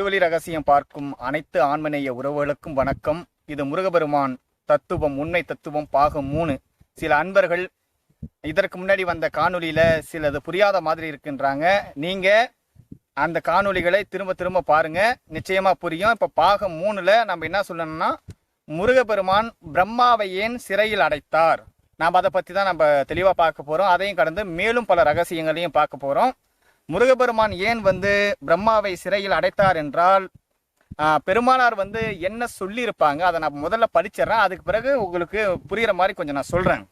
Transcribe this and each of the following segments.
திருவழி ரகசியம் பார்க்கும் அனைத்து ஆன்மநேய உறவுகளுக்கும் வணக்கம். இது முருகபெருமான் தத்துவம், உண்மை தத்துவம் பாகம் 3. சில அன்பர்கள் இதற்கு முன்னாடி வந்த காணொலியில சிலது புரியாத மாதிரி இருக்குன்றாங்க. நீங்க அந்த காணொலிகளை திரும்ப திரும்ப பாருங்க, நிச்சயமா புரியும். இப்ப பாகம் 3ல நம்ம என்ன சொல்லணும்னா, முருகபெருமான் பிரம்மாவை ஏன் சிறையில் அடைத்தார், நாம் அதை பத்தி தான் நம்ம தெளிவா பார்க்க போறோம். அதையும் கடந்து மேலும் பல ரகசியங்களையும் பார்க்க போறோம். முருகபெருமான் ஏன் பிரம்மாவை சிறையில் அடைத்தார் என்றால், பெருமானார் என்ன சொல்லியிருப்பாங்க அதை நான் முதல்ல படிச்சிடறேன். அதுக்கு பிறகு உங்களுக்கு புரிகிற மாதிரி கொஞ்சம் நான் சொல்றேன்.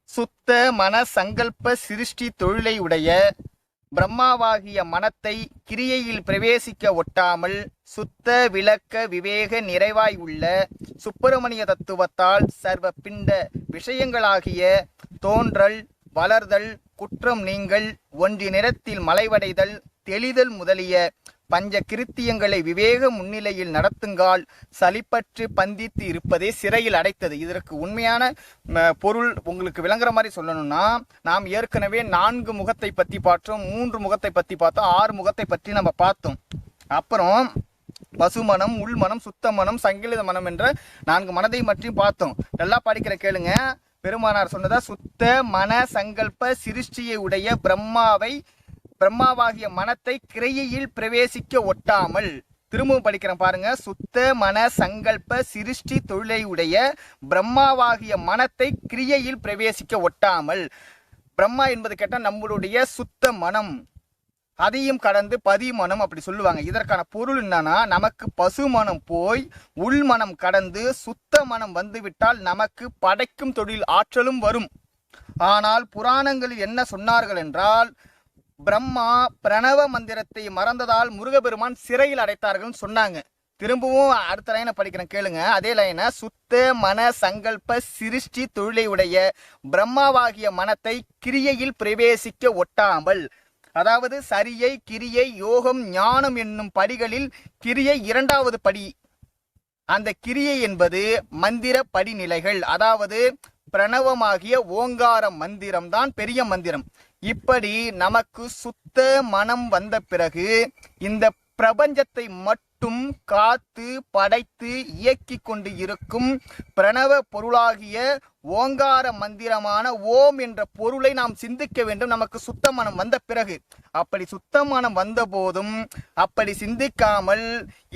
சுத்த மன சங்கல்ப சிருஷ்டி தொழிலை உடைய பிரம்மாவாகிய மனத்தை கிரியையில் பிரவேசிக்க ஒட்டாமல் சுத்த விளக்க விவேக நிறைவாய் உள்ள சுப்பிரமணிய தத்துவத்தால் சர்வ பிண்ட விஷயங்களாகிய தோன்றல், வளர்தல், குற்றம் நீங்கல், ஒன்றி நிறத்தில் மலைவடைதல், தெளிதல் முதலிய பஞ்ச கிருத்தியங்களை விவேக முன்னிலையில் நடத்துங்கால் சலிப்பற்று பந்தித்து இருப்பதே சிறையில் அடைத்தது. இதற்கு உண்மையான பொருள் உங்களுக்கு விளங்குற மாதிரி சொல்லணும்னா, நாம் ஏற்கனவே 4 முகத்தை பற்றி பார்த்தோம், 3 முகத்தை பற்றி பார்த்தோம், 6 முகத்தை பற்றி நம்ம பார்த்தோம். அப்புறம் பசுமனம், உள்மனம், சுத்த மனம், சங்கிலித மனம் என்ற 4 மனதை பற்றியும் பார்த்தோம். நல்லா படிக்கிற கேளுங்க. பெருமானார் சொன்னதா, சுத்த மன சங்கல்ப சிருஷ்டியை உடைய பிரம்மாவாகிய மனத்தை கிரியையில் பிரவேசிக்க ஒட்டாமல். திரும்பவும் படிக்கிறேன் பாருங்க. சுத்த மன சங்கல்ப சிருஷ்டி தொழிலை உடைய பிரம்மாவாகிய மனத்தை கிரியையில் பிரவேசிக்க ஒட்டாமல். பிரம்மா என்பது கேட்டால் நம்மளுடைய சுத்த மனம், அதையும் கடந்து பதிமனம் அப்படி சொல்லுவாங்க. இதற்கான பொருள் என்னன்னா, நமக்கு பசுமனம் போய் உள்மனம் கடந்து சுத்த மனம் வந்துவிட்டால் நமக்கு படைக்கும் தொழில் ஆற்றலும் வரும். ஆனால் புராணங்களில் என்ன சொன்னார்கள் என்றால், பிரம்மா பிரணவ மந்திரத்தை மறந்ததால் முருகபெருமான் சிறையில் அடைத்தார்கள் சொன்னாங்க. திரும்பவும் அடுத்த லைனை படிக்கிறேன் கேளுங்க. அதே லைனை, சுத்த மன சங்கல்ப சிருஷ்டி தொழிலை உடைய பிரம்மாவாகிய மனத்தை கிரியையில் பிரவேசிக்க ஒட்டாமல். அதாவது சரியை, கிரியை, யோகம், ஞானம் என்னும் படிகளில் கிரியை 2வது படி. அந்த கிரியை என்பது மந்திர படிநிலைகள். அதாவது பிரணவமாகிய ஓங்கார மந்திரம் தான் பெரிய மந்திரம். இப்படி நமக்கு சுத்த மனம் வந்த பிறகு இந்த பிரபஞ்சத்தை மட்டும் காத்து படைத்து இயக்கி கொண்டு இருக்கும் பிரணவ பொருளாகிய ஓங்கார மந்திரமான ஓம் என்ற பொருளை நாம் சிந்திக்க வேண்டும். நமக்கு சுத்த மனம் வந்த பிறகு. அப்படி சுத்த மனம் வந்த போதும் அப்படி சிந்திக்காமல்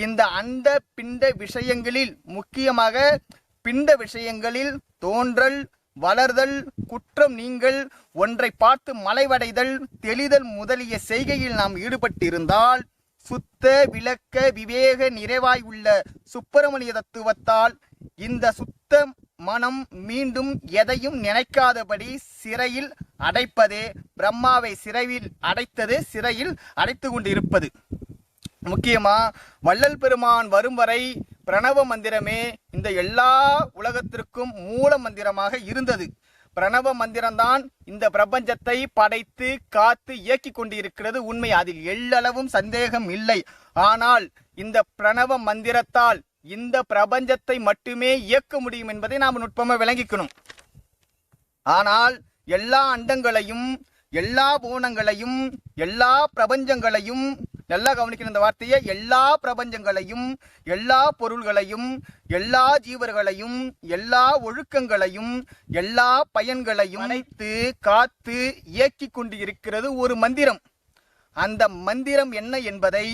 இந்த அண்ட பிண்ட விஷயங்களில், முக்கியமாக பிண்ட விஷயங்களில் தோன்றல், வளர்தல், குற்றம் நீங்கல், ஒன்றை பார்த்து மலைவடைதல், தெளிதல் முதலிய செய்கையில் நாம் ஈடுபட்டிருந்தால் சுத்த விளக்க விவேக நிறைவாய் உள்ள சுப்பிரமணிய தத்துவத்தால் இந்த சுத்த மனம் மீண்டும் எதையும் நினைக்காதபடி சிறையில் அடைப்பதே பிரம்மாவை சிறையில் அடைத்தது, சிறையில் அடைத்து கொண்டு இருப்பது. முக்கியமா வள்ளல் பெருமான் வரும் வரை பிரணவ மந்திரமே இந்த எல்லா உலகத்திற்கும் மூல மந்திரமாக இருந்தது. பிரணவ மந்திரம்தான் இந்த பிரபஞ்சத்தை படைத்து காத்து இயக்கி கொண்டிருக்கிறது உண்மை, அதில் எள்ளளவும் சந்தேகம் இல்லை. ஆனால் இந்த பிரணவ மந்திரத்தால் இந்த பிரபஞ்சத்தை மட்டுமே இயக்க முடியும் என்பதை நாம் நுட்பமாக விளங்கிக்கணும். ஆனால் எல்லா அண்டங்களையும், எல்லா பூனங்களையும், எல்லா பிரபஞ்சங்களையும், நல்லா கவனிக்கணும் இந்த வார்த்தையை, எல்லா பிரபஞ்சங்களையும், எல்லா பொருள்களையும், எல்லா ஜீவர்களையும், எல்லா ஒழுக்கங்களையும், எல்லா பயன்களையும் அனைத்து காத்து இயக்கி கொண்டு இருக்கிறது ஒரு மந்திரம். அந்த மந்திரம் என்ன என்பதை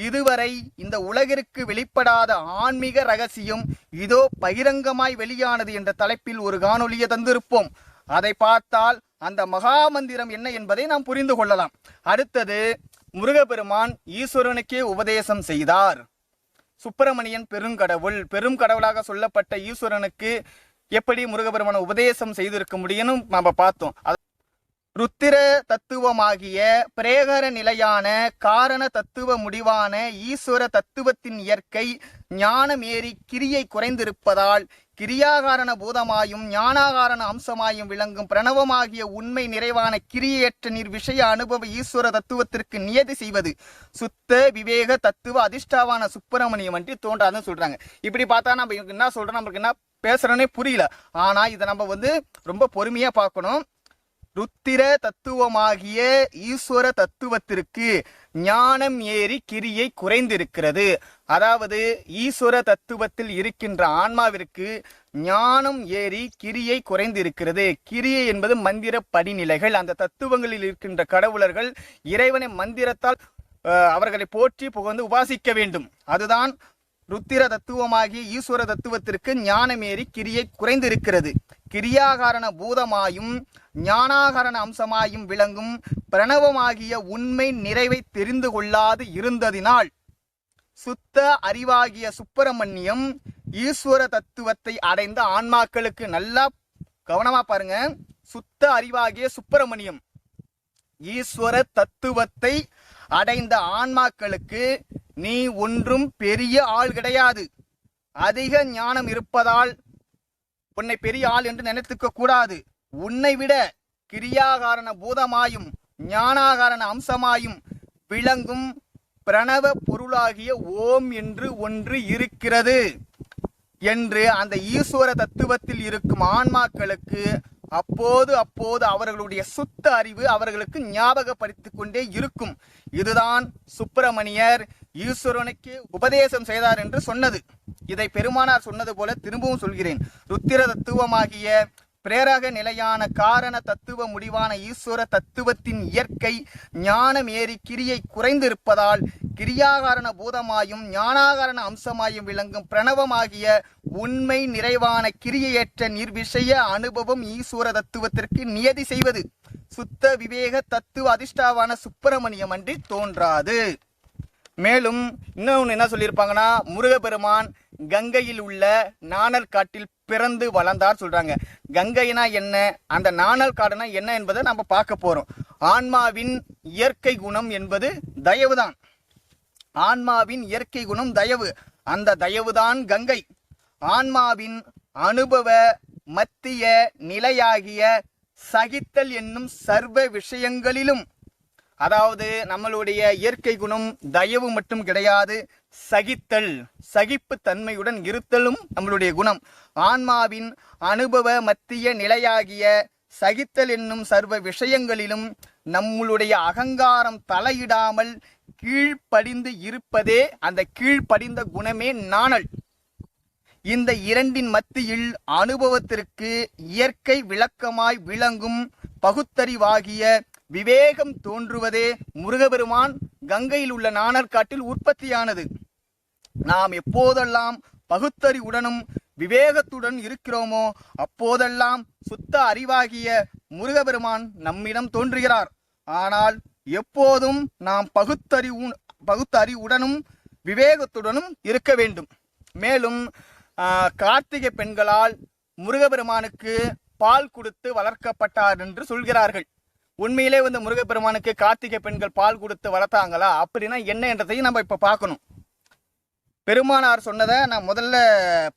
இதுவரை இந்த உலகிற்கு வெளிப்படாத ஆன்மீக ரகசியம் இதோ பகிரங்கமாய் வெளியானது என்ற தலைப்பில் ஒரு காணொலியை தந்திருப்போம். அதை பார்த்தால் அந்த மகா மந்திரம் என்ன என்பதை நாம் புரிந்து கொள்ளலாம். அடுத்தது, முருகபெருமான் ஈஸ்வரனுக்கே உபதேசம் செய்தார். சுப்பிரமணியன் பெருங்கடவுள், பெரும் கடவுளாக சொல்லப்பட்ட ஈஸ்வரனுக்கு எப்படி முருகபெருமான் உபதேசம் செய்திருக்க முடியும்னு நம்ம பார்த்தோம். ருத்திர தத்துவமாகிய பிரேகர நிலையான காரண தத்துவ முடிவான ஈஸ்வர தத்துவத்தின் இயற்கை ஞானமேறி கிரியை குறைந்திருப்பதால் கிரியாகாரண பூதமாயும் ஞானாகாரண அம்சமாயும் விளங்கும் பிரணவமாகிய உண்மை நிறைவான கிரியையற்ற நிர்விஷய அனுபவ ஈஸ்வர தத்துவத்திற்கு நியதி செய்வது சுத்த விவேக தத்துவ அதிஷ்டாவான சுப்பிரமணியம் என்று தோன்றாதுன்னு சொல்றாங்க. இப்படி பார்த்தா நம்ம என்ன சொல்றோம், நம்மளுக்கு என்ன பேசுறோன்னே புரியல. ஆனா இதை நம்ம ரொம்ப பொறுமையா பார்க்கணும். ருத்திர தத்துவமாகிய ஈஸ்வர தத்துவத்திற்கு ஞானம் ஏறி கிரியை குறைந்திருக்கிறது. அதாவது ஈஸ்வர தத்துவத்தில் இருக்கின்ற ஆன்மாவிற்கு ஞானம் ஏறி கிரியை குறைந்திருக்கிறது. கிரியை என்பது மந்திர படிநிலைகள். அந்த தத்துவங்களில் இருக்கின்ற கடவுளர்கள் இறைவனை மந்திரத்தால் அவர்களை போற்றி புகழ்ந்து உபாசிக்க வேண்டும். அதுதான் ருத்திர தத்துவமாகிய ஈஸ்வர தத்துவத்திற்கு ஞானமேறி கிரியை குறைந்திருக்கிறது. கிரியாகாரண பூதமாயும் ஞானாகாரண அம்சமாயும் விளங்கும் பிரணவமாகிய உண்மை நிறைவை தெரிந்து கொள்ளாது இருந்ததினால் சுத்த அறிவாகிய சுப்பிரமணியம் ஈஸ்வர தத்துவத்தை அடைந்த ஆன்மாக்களுக்கு, நல்லா கவனமா பாருங்க, சுத்த அறிவாகிய சுப்பிரமணியம் ஈஸ்வர தத்துவத்தை அடைந்த ஆன்மாக்களுக்கு நீ ஒன்றும் பெரிய ஆள் கிடையாது, அதிக ஞானம் இருப்பதால் உன்னை பெரிய ஆள் என்று நினைத்துக்க கூடாது. உன்னை விட கிரியாகாரண பூதமாயும் ஞானாகாரண அம்சமாயும் விளங்கும் பிரணவ பொருளாகிய ஓம் என்று ஒன்று இருக்கிறது என்று அந்த ஈஸ்வர தத்துவத்தில் இருக்கும் ஆன்மாக்களுக்கு அப்போது அவர்களுடைய சுத்த அறிவு அவர்களுக்கு ஞாபகப்படுத்திக் கொண்டே இருக்கும். இதுதான் சுப்பிரமணியர் ஈஸ்வரனுக்கு உபதேசம் செய்தார் என்று சொன்னது. இதை பெருமானார் சொன்னது போல திரும்பவும் சொல்கிறேன். ருத்திர தத்துவமாகிய பிரேரக நிலையான காரண தத்துவ முடிவான ஈஸ்வர தத்துவத்தின் இயற்கை ஞானம் ஏறி கிரியை குறைந்திருப்பதால் கிரியாகாரண பூதமாயும் ஞானாகாரண அம்சமாயும் விளங்கும் பிரணவமாகிய உண்மை நிறைவான கிரியையற்ற நிர்விஷய அனுபவம் ஈஸ்வர தத்துவத்திற்கு நியதி செய்வது சுத்த விவேக தத்துவ அதிஷ்டாவான சுப்பிரமணியம் அன்றி தோன்றாது. மேலும் இன்னொன்று என்ன சொல்லியிருப்பாங்கன்னா, முருகப்பெருமான் கங்கையில் உள்ள நாணல் காட்டில் பிறந்து வளர்ந்தார் சொல்றாங்க. கங்கைனா என்ன, அந்த நாணல் காடுனா என்ன என்பதை நம்ம பார்க்க போறோம். ஆன்மாவின் இயற்கை குணம் என்பது தயவுதான். ஆன்மாவின் இயற்கை குணம் தயவு. அந்த தயவுதான் கங்கை. ஆன்மாவின் அனுபவ மத்திய நிலையாகிய சகித்தல் என்னும் சர்வ விஷயங்களிலும், அதாவது நம்மளுடைய இயற்கை குணம் தயவு மட்டும் கிடையாது, சகித்தல், சகிப்பு தன்மையுடன் இருத்தலும் நம்மளுடைய குணம். ஆன்மாவின் அனுபவ மத்திய நிலையாகிய சகித்தல் என்னும் சர்வ விஷயங்களிலும் நம்மளுடைய அகங்காரம் தலையிடாமல் கீழ்ப்படிந்து இருப்பதே அந்த கீழ்ப்படிந்த குணமே நாணல். இந்த இரண்டின் மத்தியில் அனுபவத்திற்கு இயற்கை விளக்கமாய் விளங்கும் பகுத்தறிவாகிய விவேகம் தோன்றுவதே முருகபெருமான் கங்கையில் உள்ள நாணற்காட்டில் உற்பத்தியானது. நாம் எப்போதெல்லாம் பகுத்தறிவுடனும் விவேகத்துடன் இருக்கிறோமோ அப்போதெல்லாம் சுத்த அறிவாகிய முருகபெருமான் நம்மிடம் தோன்றுகிறார். ஆனால் எப்போதும் நாம் பகுத்தறிவுடனும் விவேகத்துடனும் இருக்க வேண்டும். மேலும் கார்த்திகை பெண்களால் முருகபெருமானுக்கு பால் கொடுத்து வளர்க்கப்பட்டார் என்று சொல்கிறார்கள். உண்மையிலே முருகப்பெருமானுக்கு கார்த்திகை பெண்கள் பால் கொடுத்து வளர்த்தாங்களா அப்படின்னா என்ன என்றதையும் நம்ம இப்ப பார்க்கணும். பெருமானார் சொன்னதை நான் முதல்ல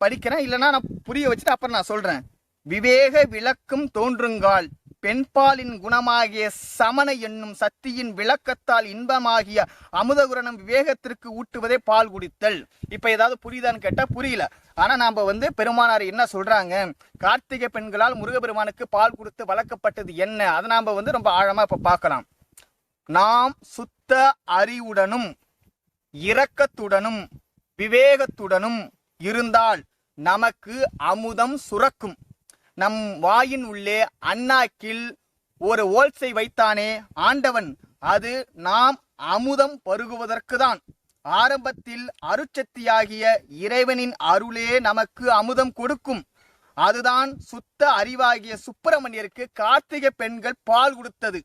படிக்கிறேன், இல்லைன்னா நான் புரிய வச்சுட்டு அப்புறம் நான் சொல்றேன். விவேக விளக்கும் தோன்றுங்கால் பெண்பாலின் குணமாகிய சமண என்னும் சக்தியின் விளக்கத்தால் இன்பமாகிய அமுதகுரணம் விவேகத்திற்கு ஊட்டுவதே பால் குடித்தல். இப்ப ஏதாவது புரியுதான்னு கேட்டா புரியல. ஆனா நாம பெருமானார் என்ன சொல்றாங்க, கார்த்திகை பெண்களால் முருகப்பெருமானுக்கு பால் கொடுத்து வளர்க்கப்பட்டது என்ன, அதை நாம ரொம்ப ஆழமா இப்ப பார்க்கலாம். நாம் சுத்த அறிவுடனும் இரக்கத்துடனும் விவேகத்துடனும் இருந்தால் நமக்கு அமுதம் சுரக்கும். நம் வாயின் உள்ளே அண்ணாக்கில் ஒரு ஓல்சை வைத்தானே ஆண்டவன், அது நாம் அமுதம் பருகுவதற்கு தான். ஆரம்பத்தில் அருட்சக்தியாகிய இறைவனின் அருளே நமக்கு அமுதம் கொடுக்கும். அதுதான் சுத்த அறிவாகிய சுப்பிரமணியருக்கு கார்த்திகை பெண்கள் பால் கொடுத்தது.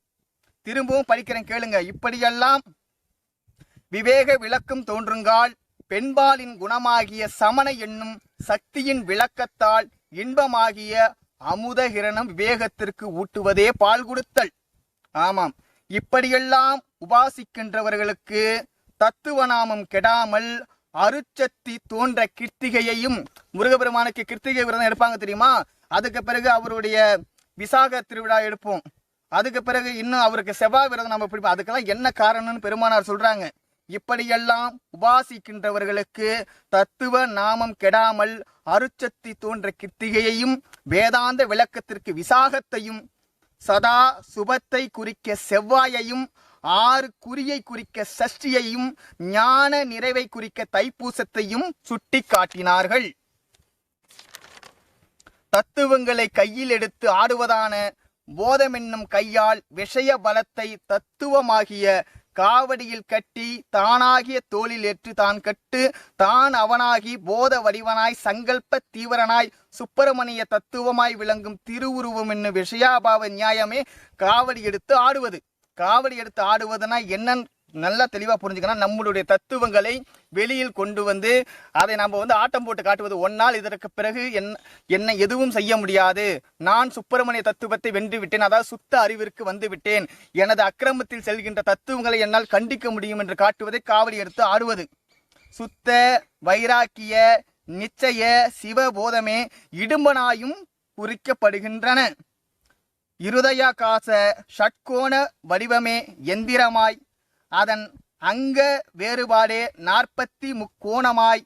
திரும்பவும் படிக்கிறேன் கேளுங்க. இப்படியெல்லாம் விவேக விளக்கம் தோன்றுங்கால் பெண்பாலின் குணமாகிய சமண என்னும் சக்தியின் விளக்கத்தால் இன்பமாகிய அமுதகிரணம் விவேகத்திற்கு ஊட்டுவதே பால் கொடுத்தல். ஆமாம், இப்படியெல்லாம் உபாசிக்கின்றவர்களுக்கு தத்துவநாமம் கெடாமல் அருட்சக்தி தோன்ற கிருத்திகையையும், முருகப்பெருமானுக்கு கிருத்திகை விரதம் எடுப்பாங்க தெரியுமா, அதுக்கு பிறகு அவருடைய விசாக திருவிழா எடுப்போம், அதுக்கு பிறகு இன்னும் அவருக்கு செவ்வாய் விரதம் நம்ம பிடிப்போம். அதுக்கெல்லாம் என்ன காரணம்னு பெருமானார் சொல்றாங்க. இப்படியெல்லாம் உபாசிக்கின்றவர்களுக்கு தத்துவ நாமம் கெடாமல் அருட்சக்தி தோன்ற கிருத்திகையையும் வேதாந்த விளக்கத்திற்கு விசாகத்தையும் சதா சுபத்தை குறிக்க செவ்வாயையும், 6 குறியை குறிக்க சஷ்டியையும், ஞான நிறைவை குறிக்க தைப்பூசத்தையும் சுட்டி காட்டினார்கள். தத்துவங்களை கையில் எடுத்து ஆடுவதான போதமென்னும் கையால் விஷய பலத்தை தத்துவமாகிய காவடியில் கட்டி தானாகிய தோளில் ஏற்று தான் கட்டு தான் அவனாகி போத வடிவனாய் சங்கல்ப தீவிரனாய் சுப்பிரமணிய தத்துவமாய் விளங்கும் திருவுருவம் என்னும் விஷயாபாவ நியாயமே காவடி எடுத்து ஆடுவது. காவடி எடுத்து ஆடுவதுனா என்னன்னு நல்லா தெளிவாக புரிஞ்சுக்கணும். நம்மளுடைய தத்துவங்களை வெளியில் கொண்டு வந்து அதை நம்ம ஆட்டம் போட்டு காட்டுவது. ஒன்னால் இதற்கு பிறகு என்னை எதுவும் செய்ய முடியாது, நான் சுப்பிரமணிய தத்துவத்தை வென்று விட்டேன், அதாவது சுத்த அறிவிற்கு வந்து விட்டேன், எனது அக்கிரமத்தில் செல்கின்ற தத்துவங்களை என்னால் கண்டிக்க முடியும் என்று காட்டுவதை காவடி எடுத்து ஆடுவது. சுத்த வைராக்கிய நிச்சய சிவபோதமே இடும்பனாயும் குறிக்கப்படுகின்றன. இருதயாகாச ஷட்கோண வடிவமே எந்திரமாய், அதன் அங்க வேறுபாடே 40 கோணமாய்,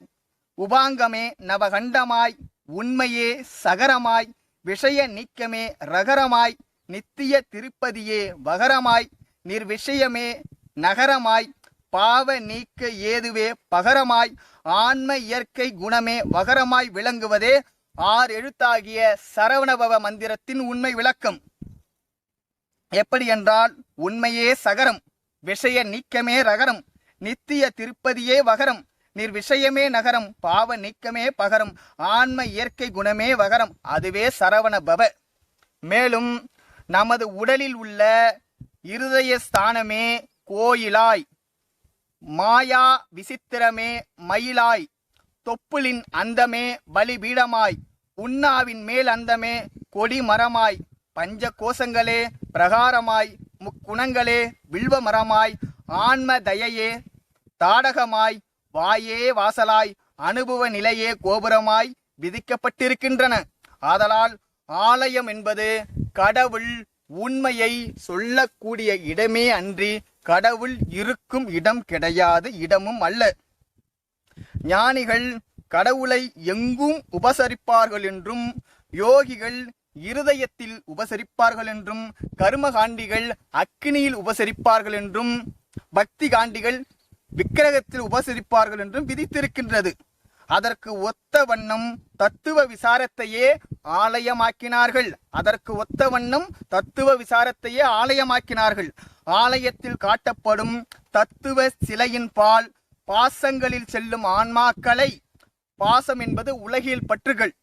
உபாங்கமே நவகண்டமாய், உண்மையே சகரமாய், விஷய நீக்கமே ரகரமாய், நித்திய திருப்பதியே வகரமாய், நிர்விஷயமே நகரமாய், பாவ நீக்க ஏதுவே பகரமாய், ஆன்ம இயற்கை குணமே வகரமாய் விளங்குவதே 6 எழுத்தாகிய சரவணபவ மந்திரத்தின் உண்மை விளக்கம். எப்படி என்றால், உண்மையே சகரம், விஷய நீக்கமே ரகரம், நித்திய திருப்பதியே வகரம், நிர்விஷயமே நகரம், பாவ நீக்கமே பகரம், ஆன்ம இயற்கை குணமே வகரம், அதுவே சரவண பவ. மேலும் நமது உடலில் உள்ள இருதய ஸ்தானமே கோயிலாய், மாயா விசித்திரமே மயிலாய், தொப்புளின் அந்தமே பலிபீடமாய், உண்ணாவின் மேல் அந்தமே கொடி மரமாய், பஞ்ச கோஷங்களே பிரகாரமாய், முக்குணங்களே வில்வ மரமாய், ஆன்ம தயையே தாடகமாய், வாயே வாசலாய், அனுபவ நிலையே கோபுரமாய் விதிக்கப்பட்டிருக்கின்றன. ஆதலால் ஆலயம் என்பது கடவுள் உண்மையை சொல்லக்கூடிய இடமே அன்றி கடவுள் இருக்கும் இடம் கிடையாது, இடமும் அல்ல. ஞானிகள் கடவுளை எங்கும் உபசரிப்பார்கள் என்றும், யோகிகள் இருதயத்தில் உபசரிப்பார்கள் என்றும், கர்மகாண்டிகள் அக்கினியில் உபசரிப்பார்கள் என்றும், பக்தி காண்டிகள் விக்கிரகத்தில் உபசரிப்பார்கள் என்றும் விதித்திருக்கின்றது. அதற்கு ஒத்த வண்ணம் தத்துவ விசாரத்தையே ஆலயமாக்கினார்கள். ஆலயத்தில் காட்டப்படும் தத்துவ சிலையின் பால் பாசங்களில் செல்லும் ஆன்மாக்களை, பாசம் என்பது உலகியல் பற்றுகள்,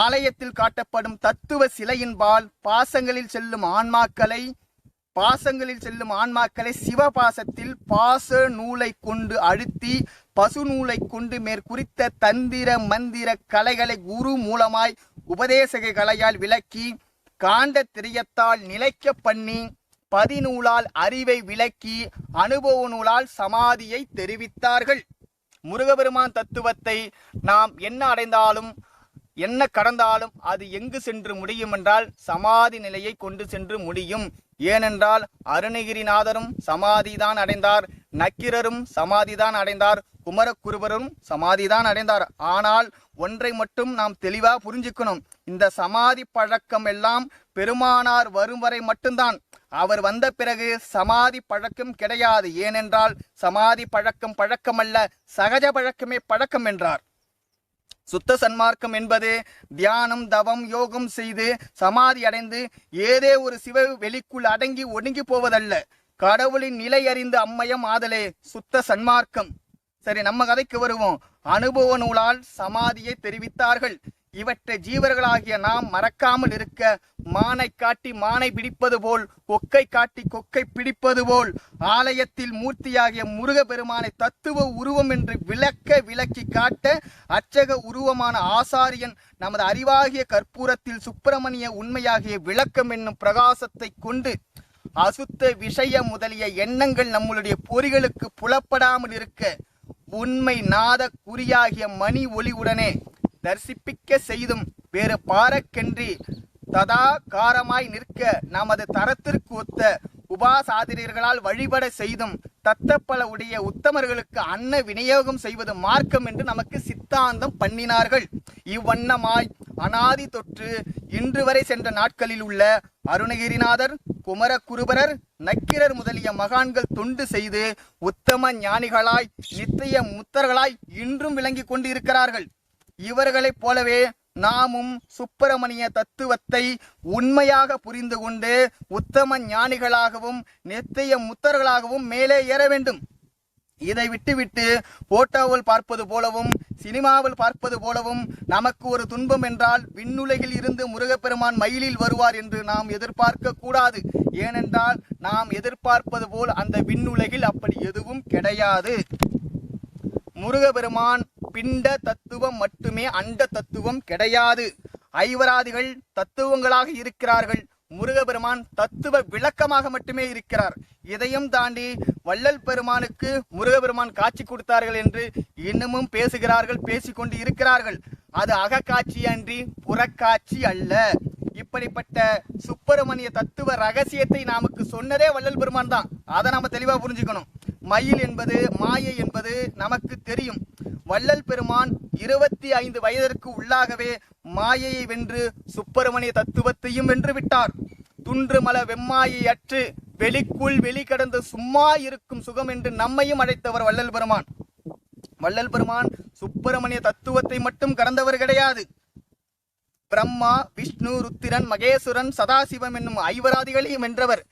ஆலயத்தில் காட்டப்படும் தத்துவ சிலையின்பால் பாசங்களில் செல்லும் ஆன்மாக்களை சிவபாசத்தில் பாச நூலை கொண்டு அழுத்தி பசு நூலை கொண்டு மேற்குறித்த தந்திர மந்திர கலைகளை குரு மூலமாய் உபதேசக கலையால் விளக்கி காண்ட திரியத்தால் நிலைக்க பண்ணி பதிநூலால் அறிவை விளக்கி அனுபவ நூலால் சமாதியை தெரிவித்தார்கள். முருகபெருமான் தத்துவத்தை நாம் என்ன அடைந்தாலும் என்ன கடந்தாலும் அது எங்கு சென்று முடியும் என்றால் சமாதி நிலையை கொண்டு சென்று முடியும். ஏனென்றால் அருணகிரிநாதரும் சமாதிதான் அடைந்தார், நக்கீரரும் சமாதிதான் அடைந்தார், குமரகுருபரும் சமாதிதான் அடைந்தார். ஆனால் ஒன்றை மட்டும் நாம் தெளிவாக புரிஞ்சுக்கணும், இந்த சமாதி பழக்கம் எல்லாம் பெருமானார் வரும் வரை மட்டும்தான். அவர் வந்த பிறகு சமாதி பழக்கம் கிடையாது. ஏனென்றால் சமாதி பழக்கம் பழக்கமல்ல, சகஜ பழக்கமே பழக்கம் என்றார். சுத்த சன்மார்க்கம் என்பது தியானம் தவம் யோகம் செய்து சமாதி அடைந்து ஏதே ஒரு சிவ வெளிக்குள் அடங்கி ஒடுங்கி போவதல்ல, கடவுளின் நிலை அறிந்து அம்மயம் ஆதலே சுத்த சன்மார்க்கம். சரி, நம்ம கதைக்கு வருவோம். அனுபவ நூலால் சமாதியை தெரிவித்தார்கள். இவற்றை ஜீவர்களாகிய நாம் மறக்காமல் இருக்க மானை காட்டி மானை பிடிப்பது போல், கொக்கை காட்டி கொக்கை பிடிப்பது போல் ஆலயத்தில் மூர்த்தியாகிய முருகப்பெருமானை தத்துவ உருவம் என்று விளக்கி காட்ட அர்ச்சக உருவமான ஆசாரியன் நமது அறிவாகிய கற்பூரத்தில் சுப்பிரமணிய உண்மையாகிய விளக்கம் என்னும் பிரகாசத்தை கொண்டு அசுத்த விஷய முதலிய எண்ணங்கள் நம்மளுடைய பொறிகளுக்கு புலப்படாமல் இருக்க உண்மை நாத குறியாகிய மணி ஒளிவுடனே தரிசிப்பிக்க செய்தும் வேறு பாரக்கென்றி ததாகாரமாய் நிற்க நமது தரத்திற்கு ஒத்த உபாசாதிரியர்களால் வழிபட செய்தும் தத்தப்பல உடைய உத்தமர்களுக்கு அன்ன விநியோகம் செய்வது மார்க்கம் என்று நமக்கு சித்தாந்தம் பண்ணினார்கள். இவ்வண்ணமாய் அனாதி தொற்று இன்று வரை சென்ற நாட்களில் உள்ள அருணகிரிநாதர், குமரகுருபரர், நக்கீரர் முதலிய மகான்கள் தொண்டு செய்து உத்தம ஞானிகளாய் நித்திய முத்தர்களாய் இன்றும் விளங்கி கொண்டு இருக்கிறார்கள். இவர்களைப் போலவே நாமும் சுப்பிரமணிய தத்துவத்தை உண்மையாக புரிந்து கொண்டு உத்தம ஞானிகளாகவும் நித்திய முத்தர்களாகவும் மேலே ஏற வேண்டும். இதை விட்டுவிட்டு போட்டோவில் பார்ப்பது போலவும் சினிமாவில் பார்ப்பது போலவும் நமக்கு ஒரு துன்பம் என்றால் விண்ணுலகில் இருந்து முருகப்பெருமான் மயிலில் வருவார் என்று நாம் எதிர்பார்க்க கூடாது. ஏனென்றால் நாம் எதிர்பார்ப்பது போல் அந்த விண்ணுலகில் அப்படி எதுவும் கிடையாது. முருகப்பெருமான் பிண்ட தத்துவம் மட்டுமே, அண்ட தத்துவம் கிடையாது. ஐவராதிகள் தத்துவங்களாக இருக்கிறார்கள். முருகப்பெருமான் தத்துவ விளக்கமாக மட்டுமே இருக்கிறார். இதையும் தாண்டி வள்ளல் பெருமானுக்கு முருகப்பெருமான் காட்சி கொடுத்தார்கள் என்று இன்னமும் பேசுகிறார்கள், பேசிக்கொண்டு இருக்கிறார்கள். அது அகக்காட்சி அன்றி புறக்காட்சி அல்ல. இப்படிப்பட்ட சுப்பிரமணிய தத்துவ ரகசியத்தை நமக்கு சொன்னதே வள்ளல் பெருமான் தான். அதை நாம தெளிவா புரிஞ்சுக்கணும். மயில் என்பது மாயை என்பது நமக்கு தெரியும். வள்ளல் பெருமான் 25 வயதிற்கு உள்ளாகவே மாயையை வென்று சுப்பிரமணிய தத்துவத்தையும் வென்று விட்டார். துன்று மல வெம்மாயை அற்று வெளிக்குள் வெளி கடந்து சும்மா இருக்கும் சுகம் என்று நம்மையும் அழைத்தவர் வள்ளல் பெருமான். வள்ளல் பெருமான் சுப்பிரமணிய தத்துவத்தை மட்டும் கடந்தவர் கிடையாது. பிரம்மா, விஷ்ணு, ருத்திரன், மகேஸ்வரன், சதாசிவம் என்னும் ஐவராதிகளையும் வென்றவர்.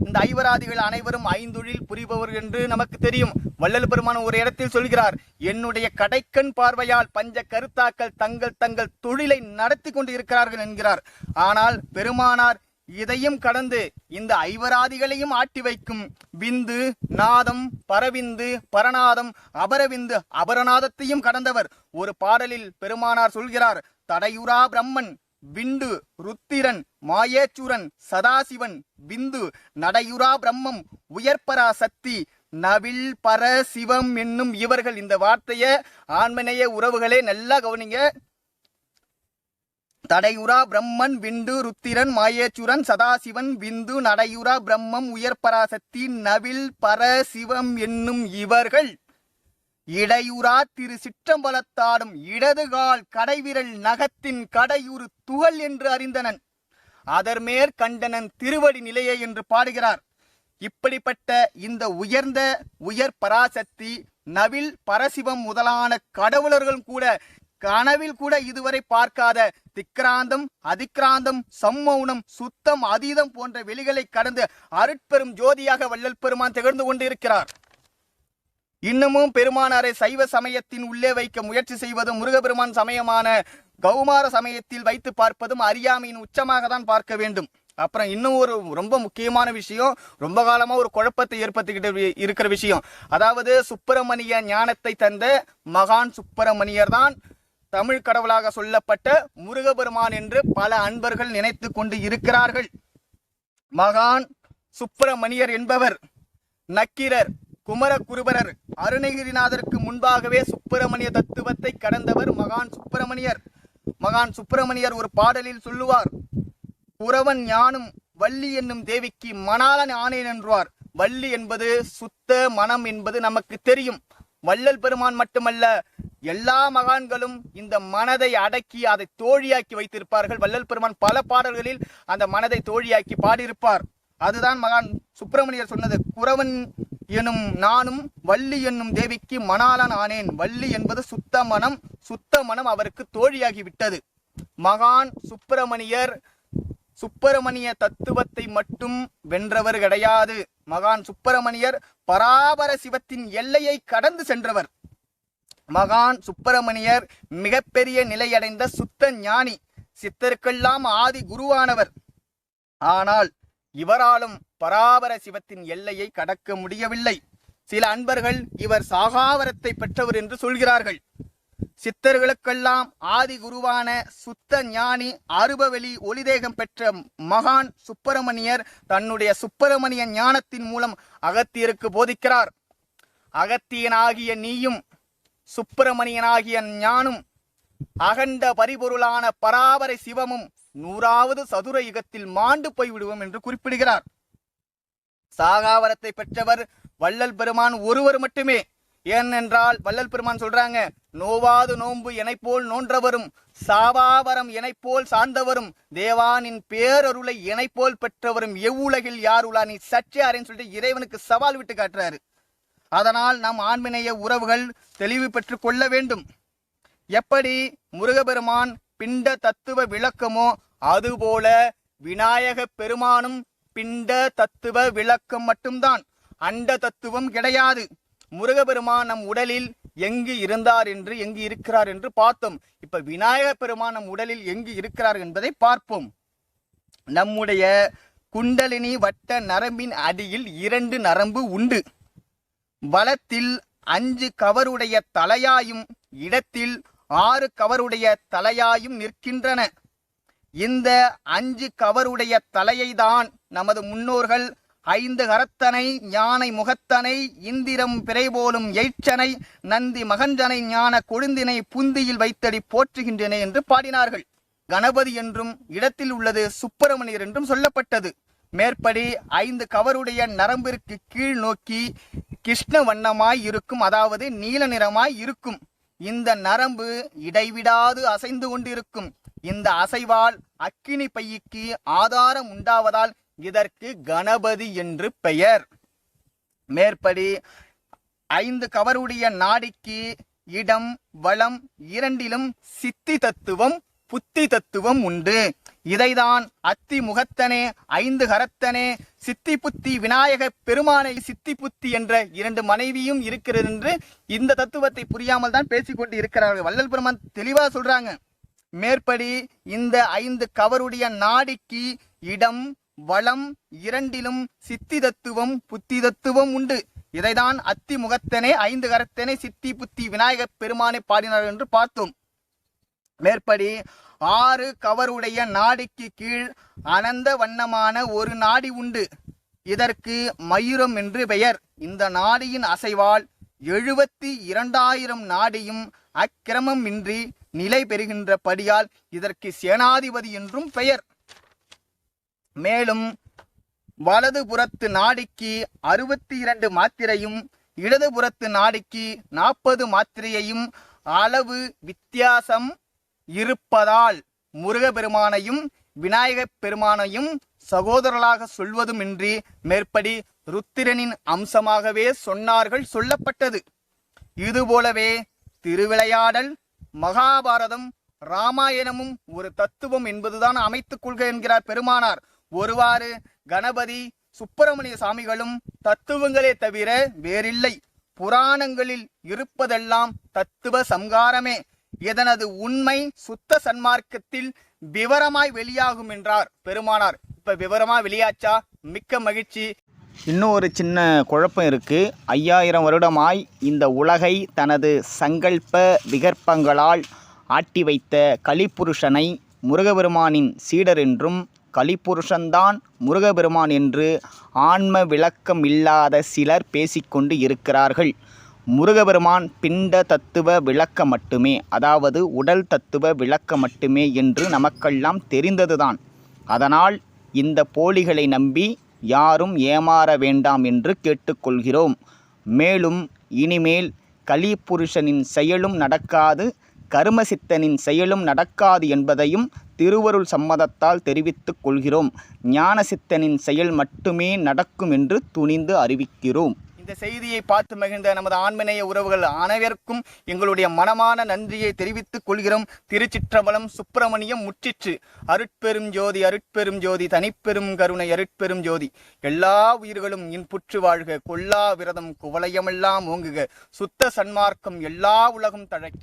இந்த ஐவராதிகள் அனைவரும் ஐந்தொழில் புரிபவர் என்று நமக்கு தெரியும். வள்ளல் பெருமான் ஒரு இடத்தில் சொல்கிறார், என்னுடைய கடைக்கண் பார்வையால் பஞ்ச கருத்தாக்கள் தங்கள் தங்கள் தொழிலை நடத்தி கொண்டு இருக்கிறார்கள் என்கிறார். ஆனால் பெருமானார் இதையும் கடந்து இந்த ஐவராதிகளையும் ஆட்டி வைக்கும் விந்து, நாதம், பரவிந்து, பரநாதம், அபரவிந்து, அபரநாதத்தையும் கடந்தவர். ஒரு பாடலில் பெருமானார் சொல்கிறார், தடையுரா பிரம்மன், விண்டு, ருத்திரன், மாயேச்சுரன், சதாசிவன், விந்து, நடையுரா பிரம்மம், உயர்பரா சக்தி, நவில் பர சிவம் என்னும் இவர்கள். இந்த வார்த்தைய ஆன்மநேய உறவுகளே நல்லா கவனிங்க. தடையுரா பிரம்மன், விண்டு, ருத்திரன், மாயேச்சுரன், சதாசிவன், விந்து, நடையுரா பிரம்மம், உயர்பராசக்தி, நவில் பர சிவம் என்னும் இவர்கள் இடையுறா திரு சிற்றம்பலத்தாடும் இடதுகால் கடைவிரல் நகத்தின் கடையுறு துகள் என்று அறிந்தனன், அதர்மேற் கண்டனன் திருவடி நிலையை என்று பாடுகிறார். இப்படிப்பட்ட இந்த உயர் பராசக்தி, நவில் பரசிவம் முதலான கடவுளர்கள் கூட கனவில் கூட இதுவரை பார்க்காத திக்ராந்தம், அதிக்ராந்தம், சம்மௌனம், சுத்தம், அதீதம் போன்ற வெளிகளை கடந்து அருட்பெரும் ஜோதியாக வள்ளல் பெருமான் திகழ்ந்து கொண்டிருக்கிறார். இன்னமும் பெருமானாரை சைவ சமயத்தின் உள்ளே வைக்க முயற்சி செய்வதும் முருகப்பெருமான் சமயமான கௌமார சமயத்தில் வைத்து பார்ப்பதும் அறியாமையின் உச்சமாக தான் பார்க்க வேண்டும். அப்புறம் இன்னும் ஒரு ரொம்ப முக்கியமான விஷயம், ரொம்ப காலமா ஒரு குழப்பத்தை ஏற்படுத்திக்கிட்டு இருக்கிற விஷயம். அதாவது சுப்பிரமணிய ஞானத்தை தந்த மகான் சுப்பிரமணியர் தான் தமிழ் கடவுளாக சொல்லப்பட்ட முருகப்பெருமான் என்று பல அன்பர்கள் நினைத்து கொண்டு இருக்கிறார்கள். மகான் சுப்பிரமணியர் என்பவர் நக்கீரர், குமரகுருபரர், அருணகிரிநாதருக்கு முன்பாகவே சுப்பிரமணிய தத்துவத்தை கடந்தவர் மகான் சுப்பிரமணியர். மகான் சுப்பிரமணியர் ஒரு பாடலில் சொல்லுவார், புறவன் ஞானும் வள்ளி என்னும் தேவிக்கு மணாளன் ஆனேன் என்றார். வள்ளி என்பது சுத்த மனம் என்பது நமக்கு தெரியும். வள்ளல் பெருமான் மட்டுமல்ல, எல்லா மகான்களும் இந்த மனதை அடக்கி அதை தோழியாக்கி வைத்திருப்பார்கள். வள்ளல் பெருமான் பல பாடல்களில் அந்த மனதை தோழியாக்கி பாடியிருப்பார். அதுதான் மகான் சுப்பிரமணியர் சொன்னது, குறவன் எனும் நானும் வள்ளி என்னும் தேவிக்கு மணாளன் ஆனேன். வள்ளி என்பது சுத்த மனம், சுத்த மனம் அவருக்கு தோழியாகி விட்டது. மகான் சுப்பிரமணிய தத்துவத்தை மட்டும் வென்றவர் கிடையாது. மகான் சுப்பிரமணியர் பராபர சிவத்தின் எல்லையை கடந்து சென்றவர். மகான் சுப்பிரமணியர் மிகப்பெரிய நிலையடைந்த சுத்த ஞானி, சித்தருக்கெல்லாம் ஆதி குருவானவர். ஆனால் இவராலும் பராபர சிவத்தின் எல்லையை கடக்க முடியவில்லை. சில அன்பர்கள் இவர் சாகாவரத்தை பெற்றவர் என்று சொல்கிறார்கள். சித்தர்களுக்கெல்லாம் ஆதி குருவான சுத்த ஞானி அருபவெளி ஒளிதேகம் பெற்ற மகான் சுப்பிரமணியர் தன்னுடைய சுப்பிரமணிய ஞானத்தின் மூலம் அகத்தியருக்கு போதிக்கிறார். அகத்தியனாகிய நீயும் சுப்பிரமணியனாகிய ஞானும் அகண்ட பரிபொருளான பராபரை சிவமும் 100வது சதுர யுகத்தில் மாண்டு போய்விடுவோம் என்று குறிப்பிடுகிறார். சாகாவரத்தை பெற்றவர் வள்ளல் பெருமான் ஒருவர் மட்டுமே. ஏனென்றால் வள்ளல் பெருமான் சொல்றாங்க, நோவாது நோன்பு எனைப்போல் நோன்றவரும் சாவாவரம் எனைப்போல் சார்ந்தவரும் தேவானின் பேரருளை எனைப்போல் பெற்றவரும் எவ்வுலகில் யார் உலா, நீ சற்றே அறின்னு சொல்லிட்டு இறைவனுக்கு சவால் விட்டு காட்டுறாரு. அதனால் நம் ஆண்மநேய உறவுகள் தெளிவு பெற்று கொள்ள வேண்டும். எப்படி முருகபெருமான் பிண்ட தத்துவ விளக்கமோ அதுபோல விநாயக பெருமானும் பிண்ட தத்துவ விளக்கம் மட்டும்தான், அண்ட தத்துவம் கிடையாது. முருகபெருமான் நம் உடலில் எங்கு இருந்தார் என்று எங்கு இருக்கிறார் என்று பார்த்தோம். இப்ப விநாயக பெருமான் நம் உடலில் எங்கு இருக்கிறார் என்பதை பார்ப்போம். நம்முடைய குண்டலினி வட்ட நரம்பின் அடியில் 2 நரம்பு உண்டு. வலத்தில் 5 கவருடைய தலையாயும் இடத்தில் 6 கவருடைய தலையாயும் நிற்கின்றன. இந்த 5 கவருடைய தலையை தான் நமது முன்னோர்கள் 5 கரத்தனை ஞானை முகத்தனை இந்திரம் பிறைபோலும் எய்ச்சனை நந்தி மகஞ்சனை ஞான கொழுந்தினை புந்தியில் வைத்தடி போற்றுகின்றன என்று பாடினார்கள். கணபதி என்றும் இடத்தில் உள்ளது சுப்பிரமணியர் என்றும் சொல்லப்பட்டது. மேற்படி 5 கவருடைய நரம்பிற்கு கீழ் நோக்கி கிருஷ்ண வண்ணமாய் இருக்கும், அதாவது நீல நிறமாய் இருக்கும். இந்த நரம்பு இடைவிடாது அசைந்து கொண்டிருக்கும். இந்த அசைவால் அக்கினி பைக்கு ஆதாரம் உண்டாவதால் இதற்கு கணபதி என்று பெயர். மேற்படி 5 கவருடைய நாடிக்கு இடம் வளம் இரண்டிலும் சித்தி தத்துவம் புத்தி தத்துவம் உண்டு. இதைதான் அத்தி முகத்தனே 5 கரத்தனே சித்தி புத்தி விநாயக பெருமானை சித்தி புத்தி என்ற 2 மனைவியும் இருக்கிறது என்று இந்த தத்துவத்தை புரியாமல் தான் பேசிக்கொண்டு இருக்கிறார்கள். வள்ளல் பெருமான் தெளிவா சொல்றாங்க. மேற்படி இந்த 5 கவருடைய நாடிக்கு இடம் வளம் இரண்டிலும் சித்தி தத்துவம் புத்தி தத்துவம் உண்டு. இதைதான் அத்தி முகத்தனே 5 கரத்தனே சித்தி புத்தி விநாயக பெருமானை பாடினார் என்று பார்த்தோம். மேற்படி 6 கவருடைய நாடிக்கு கீழ் அனந்த வண்ணமான ஒரு நாடி உண்டு. இதற்கு மயூரம் என்று பெயர். இந்த நாடியின் அசைவால் 72,000 நாடியும் அக்கிரமமின்றி நிலை பெறுகின்ற படியால் இதற்கு சேனாதிபதி என்றும் பெயர். மேலும் வலது புறத்து நாடிக்கு 62 மாத்திரையும் இடது புறத்து நாடிக்கு 40 மாத்திரையையும் அளவு வித்தியாசம் இருப்பதால் முருகப்பெருமானையும் விநாயகப் பெருமானையும் சகோதரர்களாக சொல்வதுமின்றி மேற்படி ருத்திரனின் அம்சமாகவே சொன்னார்கள் சொல்லப்பட்டது. இதுபோலவே திருவிளையாடல் மகாபாரதம் ராமாயணமும் ஒரு தத்துவம் என்பதுதான் அமைத்துக் கொள்க என்கிறார் பெருமானார். ஒருவாறு கணபதி சுப்பிரமணிய சாமிகளும் தத்துவங்களே தவிர வேறில்லை. புராணங்களில் இருப்பதெல்லாம் தத்துவ சம்காரமே. இதனது உண்மை சுத்த சன்மார்க்கத்தில் விவரமாய் வெளியாகும் என்றார் பெருமானார். இப்ப விவரமா வெளியாச்சா? மிக்க மகிழ்ச்சி. இன்னும் ஒரு சின்ன குழப்பம் இருக்குது. 5000 வருடமாய் இந்த உலகை தனது சங்கல்ப விகற்பங்களால் ஆட்டி வைத்த கலிப்புருஷனை முருகபெருமானின் சீடர் என்றும் கலிப்புருஷன்தான் முருகபெருமான் என்று ஆன்ம விளக்கம் இல்லாத சிலர் பேசிக்கொண்டு இருக்கிறார்கள். முருகபெருமான் பிண்ட தத்துவ விளக்க மட்டுமே, அதாவது உடல் தத்துவ விளக்க மட்டுமே என்று நமக்கெல்லாம் தெரிந்ததுதான். அதனால் இந்த போலிகளை நம்பி யாரும் ஏமாற வேண்டாம் என்று கேட்டுக்கொள்கிறோம். மேலும் இனிமேல் கலிபுருஷனின் செயலும் நடக்காது, கருமசித்தனின் செயலும் நடக்காது என்பதையும் திருவருள் சம்மதத்தால் தெரிவித்துக் கொள்கிறோம். ஞானசித்தனின் செயல் மட்டுமே நடக்கும் என்று துணிந்து அறிவிக்கிறோம். இந்த செய்தியை பார்த்து மகிழ்ந்த நமது ஆன்மநேய உறவுகள் அனைவருக்கும் எங்களுடைய மனமான நன்றியை தெரிவித்துக் கொள்கிறோம். திருச்சிற்றம்பலம். சுப்பிரமணியம் முற்றிற்று. அருட்பெரும் ஜோதி அருட்பெரும் ஜோதி தனிப்பெரும் கருணை அருட்பெரும் ஜோதி. எல்லா உயிர்களும் இன்புற்று வாழ்க. கொல்லா விரதம் குவளையமெல்லாம் ஓங்குக. சுத்த சன்மார்க்கம் எல்லா உலகம் தழைக்க.